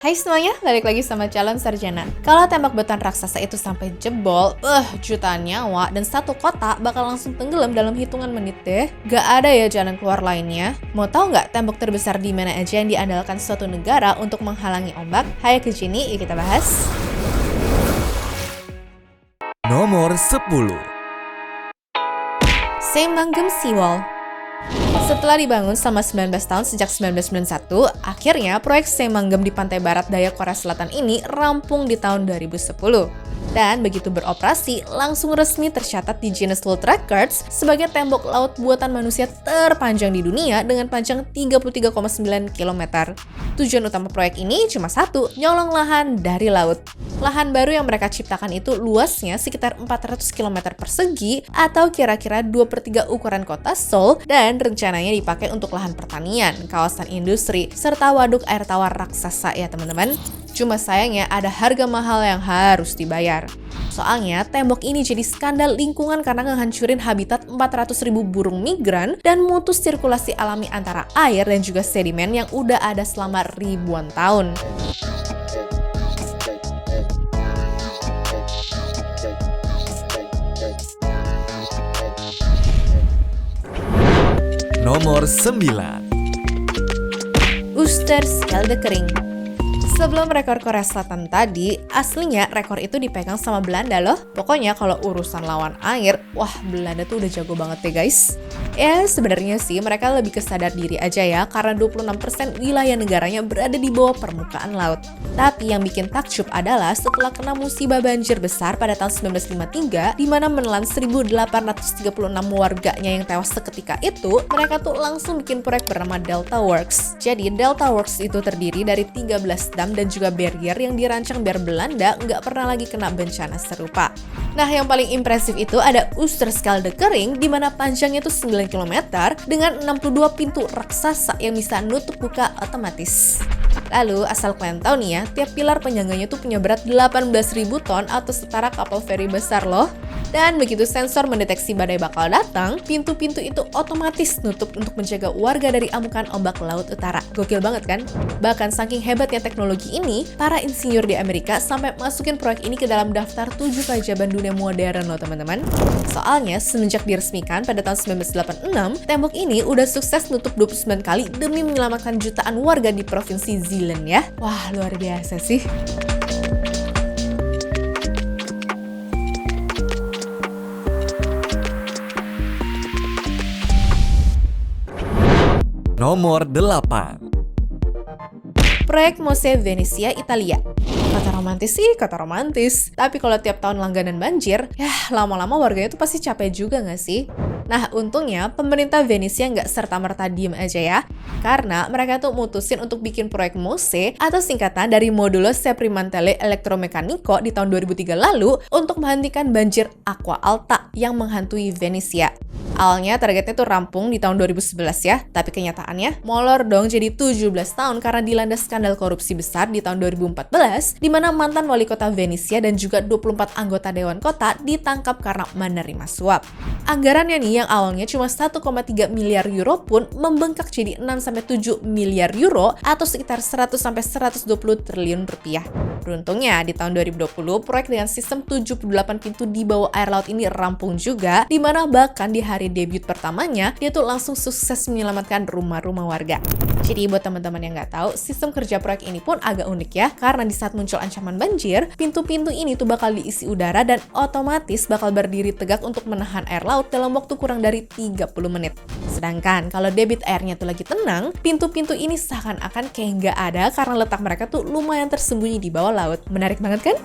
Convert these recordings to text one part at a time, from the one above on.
Hai semuanya, balik lagi sama calon sarjana. Kalau tembok beton raksasa itu sampai jebol, jutaan nyawa dan satu kota bakal langsung tenggelam dalam hitungan menit deh. Gak ada ya jalan keluar lainnya. Mau tahu nggak tembok terbesar di mana aja yang diandalkan suatu negara untuk menghalangi ombak? Hai ke sini, yuk kita bahas. Nomor 10. Saemangeum Seawall. Setelah dibangun selama 19 tahun sejak 1991, akhirnya proyek Saemangeum di pantai barat daya Korea Selatan ini rampung di tahun 2010. Dan begitu beroperasi, langsung resmi tercatat di Guinness World Records sebagai tembok laut buatan manusia terpanjang di dunia dengan panjang 33,9 km. Tujuan utama proyek ini cuma satu, nyolong lahan dari laut. Lahan baru yang mereka ciptakan itu luasnya sekitar 400 km persegi atau kira-kira 2/3 ukuran kota Seoul dan rencananya dipakai untuk lahan pertanian, kawasan industri, serta waduk air tawar raksasa ya teman-teman. Cuma sayangnya ada harga mahal yang harus dibayar. Soalnya tembok ini jadi skandal lingkungan karena ngehancurin habitat 400.000 burung migran dan mutus sirkulasi alami antara air dan juga sedimen yang udah ada selama ribuan tahun. Nomor 9. Oosterscheldekering. Sebelum rekor Korea Selatan tadi, aslinya rekor itu dipegang sama Belanda loh. Pokoknya kalau urusan lawan air, wah Belanda tuh udah jago banget deh guys. Ya sebenarnya sih mereka lebih kesadar diri aja ya, karena 26% wilayah negaranya berada di bawah permukaan laut. Tapi yang bikin takjub adalah setelah kena musibah banjir besar pada tahun 1953, di mana menelan 1.836 warganya yang tewas seketika itu, mereka tuh langsung bikin proyek bernama Delta Works. Jadi Delta Works itu terdiri dari 13 dam dan juga barrier yang dirancang biar Belanda nggak pernah lagi kena bencana serupa. Nah, yang paling impresif itu ada Oosterscheldekering, di mana panjangnya itu 9 km dengan 62 pintu raksasa yang bisa nutup buka otomatis. Lalu, asal kalian tahu nih ya, tiap pilar penyangganya tuh punya berat 18.000 ton atau setara kapal feri besar loh. Dan begitu sensor mendeteksi badai bakal datang, pintu-pintu itu otomatis nutup untuk menjaga warga dari amukan ombak laut utara. Gokil banget kan? Bahkan saking hebatnya teknologi ini, para insinyur di Amerika sampai masukin proyek ini ke dalam daftar 7 keajaiban dunia modern loh teman-teman. Soalnya, semenjak diresmikan pada tahun 1986, tembok ini udah sukses nutup 29 kali demi menyelamatkan jutaan warga di Provinsi Zeeland ya. Wah, luar biasa sih. Nomor 8. Proyek Mose Venezia, Italia. Kata romantis sih, kata romantis. Tapi kalau tiap tahun langganan banjir, ya lama-lama warganya tuh pasti capek juga nggak sih? Nah, untungnya pemerintah Venezia nggak serta-merta diem aja ya. Karena mereka tuh mutusin untuk bikin proyek MOSE atau singkatan dari Modulo Sperimentale Elettromeccanico di tahun 2003 lalu untuk menghentikan banjir Acqua Alta yang menghantui Venezia. Awalnya targetnya tuh rampung di tahun 2011 ya, tapi kenyataannya molor dong jadi 17 tahun karena dilanda skandal korupsi besar di tahun 2014, di mana mantan wali kota Venezia dan juga 24 anggota dewan kota ditangkap karena menerima suap. Anggarannya nih yang awalnya cuma 1,3 miliar euro pun membengkak jadi 6-7 miliar euro atau sekitar 100-120 triliun rupiah. Beruntungnya di tahun 2020 proyek dengan sistem 78 pintu di bawah air laut ini rampung juga, di mana bahkan di hari debut pertamanya dia tuh langsung sukses menyelamatkan rumah-rumah warga. Jadi buat teman-teman yang nggak tahu, sistem kerja proyek ini pun agak unik ya, karena di saat muncul ancaman banjir, pintu-pintu ini tuh bakal diisi udara dan otomatis bakal berdiri tegak untuk menahan air laut dalam waktu kurang dari 30 menit. Sedangkan kalau debit airnya tuh lagi tenang, pintu-pintu ini seakan-akan kayak nggak ada karena letak mereka tuh lumayan tersembunyi di bawah laut. Menarik banget kan?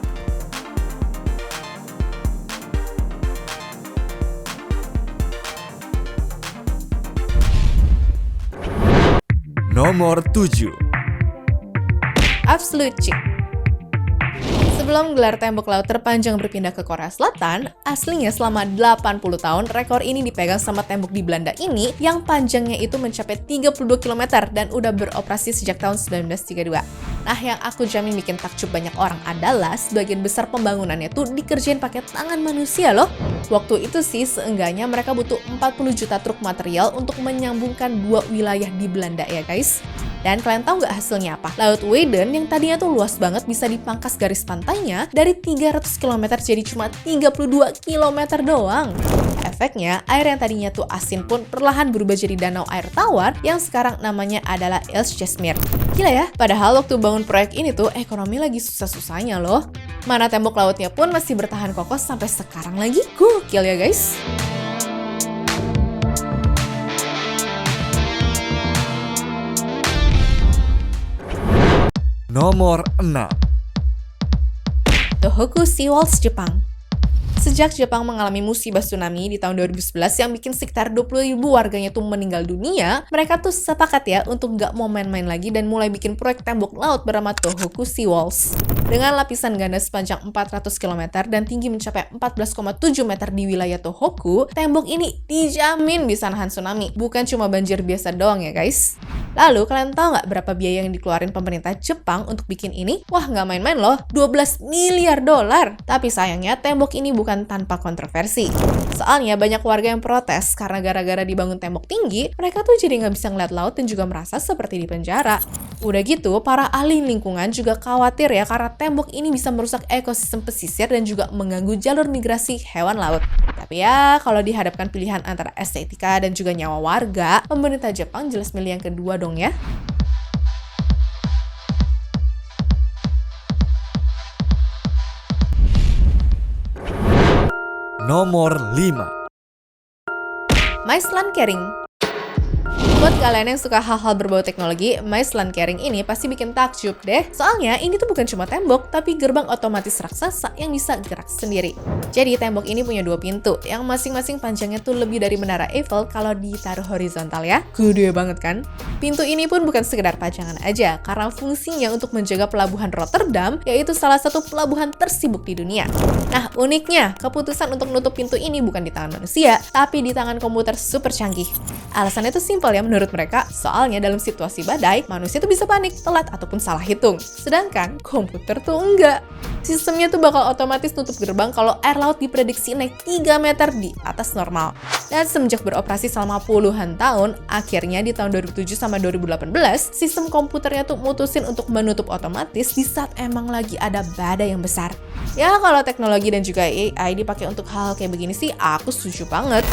Nomor 7. Absolute Chic. Sebelum gelar tembok laut terpanjang berpindah ke Korea Selatan, aslinya selama 80 tahun rekor ini dipegang sama tembok di Belanda ini yang panjangnya itu mencapai 32 km dan udah beroperasi sejak tahun 1932. Nah, yang aku jamin bikin takjub banyak orang adalah sebagian besar pembangunannya tuh dikerjain pakai tangan manusia loh. Waktu itu sih seenggaknya mereka butuh 40 juta truk material untuk menyambungkan dua wilayah di Belanda ya guys. Dan kalian tahu nggak hasilnya apa? Laut Weiden yang tadinya tuh luas banget bisa dipangkas garis pantainya dari 300 km jadi cuma 32 km doang. Efeknya, air yang tadinya tuh asin pun perlahan berubah jadi danau air tawar yang sekarang namanya adalah Ellesmere. Gila ya, padahal waktu bangun proyek ini tuh ekonomi lagi susah-susahnya loh. Mana tembok lautnya pun masih bertahan kokoh sampai sekarang lagi. Gokil ya guys. Nomor 6. Tohoku Seawalls Jepang. Sejak Jepang mengalami musibah tsunami di tahun 2011 yang bikin sekitar 20.000 warganya tuh meninggal dunia, mereka tuh sepakat ya untuk nggak mau main-main lagi dan mulai bikin proyek tembok laut bernama Tohoku Seawalls. Dengan lapisan ganda sepanjang 400 km dan tinggi mencapai 14,7 meter di wilayah Tohoku, tembok ini dijamin bisa nahan tsunami, bukan cuma banjir biasa doang ya guys. Lalu kalian tahu nggak berapa biaya yang dikeluarin pemerintah Jepang untuk bikin ini? Wah, nggak main-main loh, 12 miliar dolar. Tapi sayangnya tembok ini bukan tanpa kontroversi. Soalnya banyak warga yang protes karena gara-gara dibangun tembok tinggi, mereka tuh jadi nggak bisa ngeliat laut dan juga merasa seperti di penjara. Udah gitu, para ahli lingkungan juga khawatir ya karena tembok ini bisa merusak ekosistem pesisir dan juga mengganggu jalur migrasi hewan laut. Tapi ya, kalau dihadapkan pilihan antara estetika dan juga nyawa warga, pemerintah Jepang jelas milih yang kedua dong ya. Nomor 5. Mice Land Carrying. Buat kalian yang suka hal-hal berbau teknologi, Mice Land Carrying ini pasti bikin takjub deh. Soalnya ini tuh bukan cuma tembok, tapi gerbang otomatis raksasa yang bisa gerak sendiri. Jadi tembok ini punya 2 pintu, yang masing-masing panjangnya tuh lebih dari Menara Eiffel kalau ditaruh horizontal ya. Gede banget kan? Pintu ini pun bukan sekedar pajangan aja, karena fungsinya untuk menjaga pelabuhan Rotterdam, yaitu salah satu pelabuhan tersibuk di dunia. Nah, uniknya, keputusan untuk nutup pintu ini bukan di tangan manusia, tapi di tangan komputer super canggih. Alasannya tuh simpel ya menurut mereka, soalnya dalam situasi badai, manusia tuh bisa panik, telat, ataupun salah hitung. Sedangkan komputer tuh enggak. Sistemnya tuh bakal otomatis nutup gerbang kalau air laut diprediksi naik 3 meter di atas normal. Dan semenjak beroperasi selama puluhan tahun, akhirnya di tahun 2007 sama 2018, sistem komputernya tuh mutusin untuk menutup otomatis di saat emang lagi ada badai yang besar. Ya kalau teknologi dan juga AI dipakai untuk hal kayak begini sih, aku setuju banget.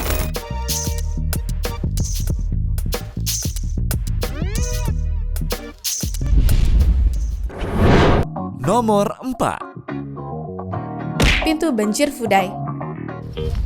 Nomor 4. Pintu banjir Fudai.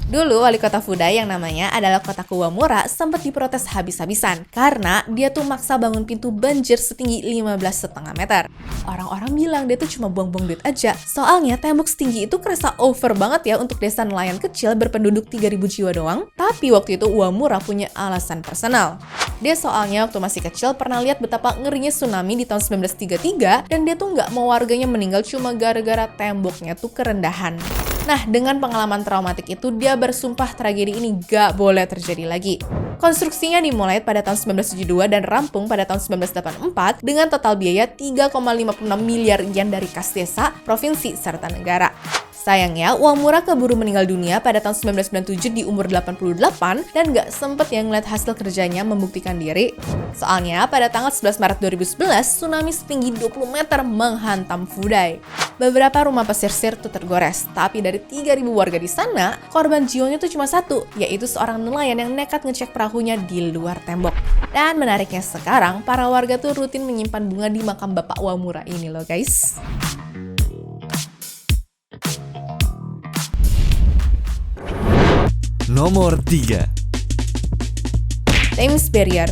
Dulu wali kota Fudai yang namanya adalah Kota Kuwamura sempat diprotes habis-habisan karena dia tuh maksa bangun pintu banjir setinggi 15,5 meter. Orang-orang bilang dia tuh cuma buang-buang duit aja. Soalnya tembok setinggi itu kerasa over banget ya untuk desa nelayan kecil berpenduduk 3.000 jiwa doang. Tapi waktu itu Uemura punya alasan personal. Dia soalnya waktu masih kecil pernah lihat betapa ngerinya tsunami di tahun 1933 dan dia tuh nggak mau warganya meninggal cuma gara-gara temboknya tuh kerendahan. Nah, dengan pengalaman traumatik itu, dia bersumpah tragedi ini gak boleh terjadi lagi. Konstruksinya dimulai pada tahun 1972 dan rampung pada tahun 1984 dengan total biaya 3,56 miliar yen dari kas desa, provinsi, serta negara. Sayangnya, Uemura keburu meninggal dunia pada tahun 1997 di umur 88 dan gak sempet yang ngeliat hasil kerjanya membuktikan diri. Soalnya, pada tanggal 11 Maret 2011, tsunami setinggi 20 meter menghantam Fudai. Beberapa rumah pesisir tuh tergores, tapi dari 3.000 warga di sana, korban jiwanya tuh cuma satu, yaitu seorang nelayan yang nekat ngecek perahunya di luar tembok. Dan menariknya sekarang, para warga tuh rutin menyimpan bunga di makam Bapak Uemura ini loh guys. Nomor 3. Thames Barrier.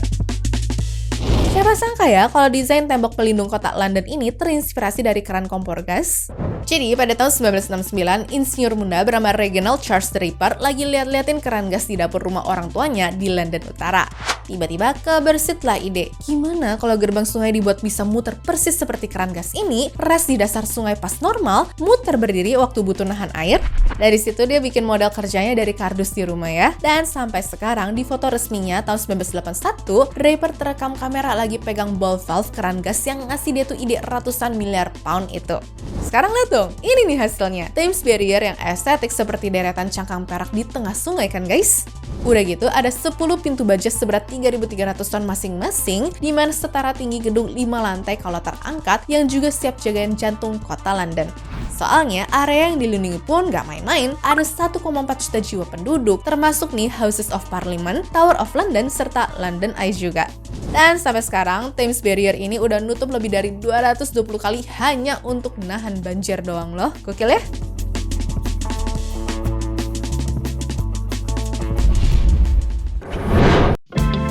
Siapa sangka ya kalau desain tembok pelindung kota London ini terinspirasi dari keran kompor gas? Jadi pada tahun 1969, insinyur muda bernama Reginald Charles Draper lagi lihat-liatin keran gas di dapur rumah orang tuanya di London Utara. Tiba-tiba kebersitlah ide, gimana kalau gerbang sungai dibuat bisa muter persis seperti keran gas ini, res di dasar sungai pas normal, muter berdiri waktu butuh nahan air? Dari situ dia bikin model kerjanya dari kardus di rumah ya. Dan sampai sekarang di foto resminya tahun 1981, Draper terekam kamera lagi pegang ball valve keran gas yang ngasih dia tuh ide ratusan miliar pound itu. Sekarang lihat dong, ini nih hasilnya. Thames Barrier yang estetik seperti deretan cangkang perak di tengah sungai kan guys? Udah gitu, ada 10 pintu baja seberat 3.300 ton masing-masing, di mana setara tinggi gedung 5 lantai kalau terangkat yang juga siap jagain jantung kota London. Soalnya, area yang dilindungi pun gak main-main, ada 1,4 juta jiwa penduduk, termasuk nih Houses of Parliament, Tower of London, serta London Eye juga. Dan sampai sekarang, Thames Barrier ini udah nutup lebih dari 220 kali hanya untuk nahan banjir doang loh. Gokil ya?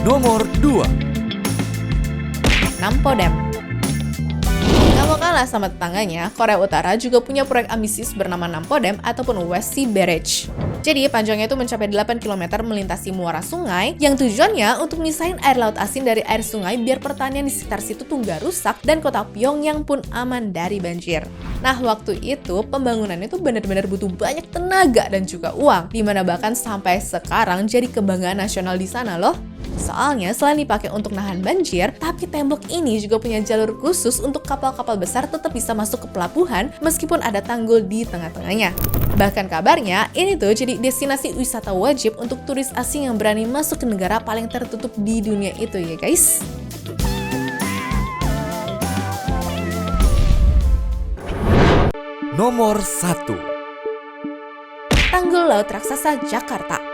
Nomor 2. Nampo Dam. Gak mau kalah sama tetangganya, Korea Utara juga punya proyek ambisius bernama Nampo Dam ataupun West Sea Barrage. Jadi panjangnya itu mencapai 8 km melintasi muara sungai yang tujuannya untuk misahin air laut asin dari air sungai biar pertanian di sekitar situ tuh nggak rusak dan kota Pyongyang pun aman dari banjir. Nah, waktu itu pembangunannya tuh benar-benar butuh banyak tenaga dan juga uang, dimana bahkan sampai sekarang jadi kebanggaan nasional di sana loh. Soalnya selain dipakai untuk nahan banjir, tapi tembok ini juga punya jalur khusus untuk kapal-kapal besar tetap bisa masuk ke pelabuhan meskipun ada tanggul di tengah-tengahnya. Bahkan kabarnya, ini tuh jadi destinasi wisata wajib untuk turis asing yang berani masuk ke negara paling tertutup di dunia itu ya guys. Nomor 1. Tanggul Laut Raksasa Jakarta.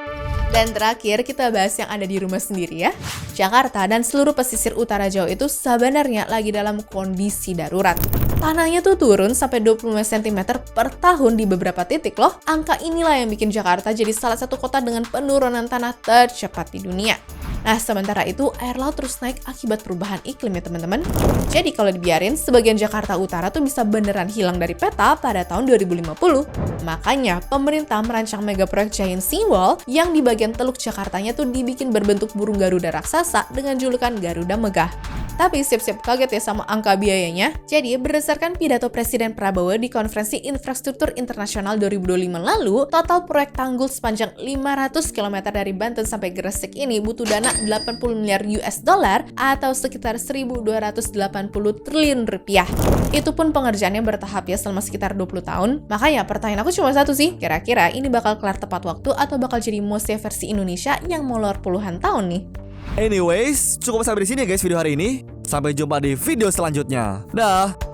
Dan terakhir kita bahas yang ada di rumah sendiri ya. Jakarta dan seluruh pesisir utara Jawa itu sebenarnya lagi dalam kondisi darurat. Tanahnya tuh turun sampai 25 cm per tahun di beberapa titik loh. Angka inilah yang bikin Jakarta jadi salah satu kota dengan penurunan tanah tercepat di dunia. Nah, sementara itu air laut terus naik akibat perubahan iklim ya teman-teman. Jadi kalau dibiarin, sebagian Jakarta Utara tuh bisa beneran hilang dari peta pada tahun 2050. Makanya, pemerintah merancang mega proyek Giant Seawall yang di bagian teluk Jakartanya tuh dibikin berbentuk burung Garuda raksasa dengan julukan Garuda Megah. Tapi siap-siap kaget ya sama angka biayanya. Jadi, berdasarkan pidato Presiden Prabowo di Konferensi Infrastruktur Internasional 2025 lalu, total proyek tanggul sepanjang 500 km dari Banten sampai Gresik ini butuh dana 80 miliar US dollar atau sekitar 1.280 triliun rupiah. Itu pun pengerjaannya bertahap ya selama sekitar 20 tahun. Makanya pertanyaan aku cuma satu sih, kira-kira ini bakal kelar tepat waktu atau bakal jadi MOSE versi Indonesia yang molor puluhan tahun nih? Anyways, cukup sampai di sini ya guys video hari ini. Sampai jumpa di video selanjutnya. Dah.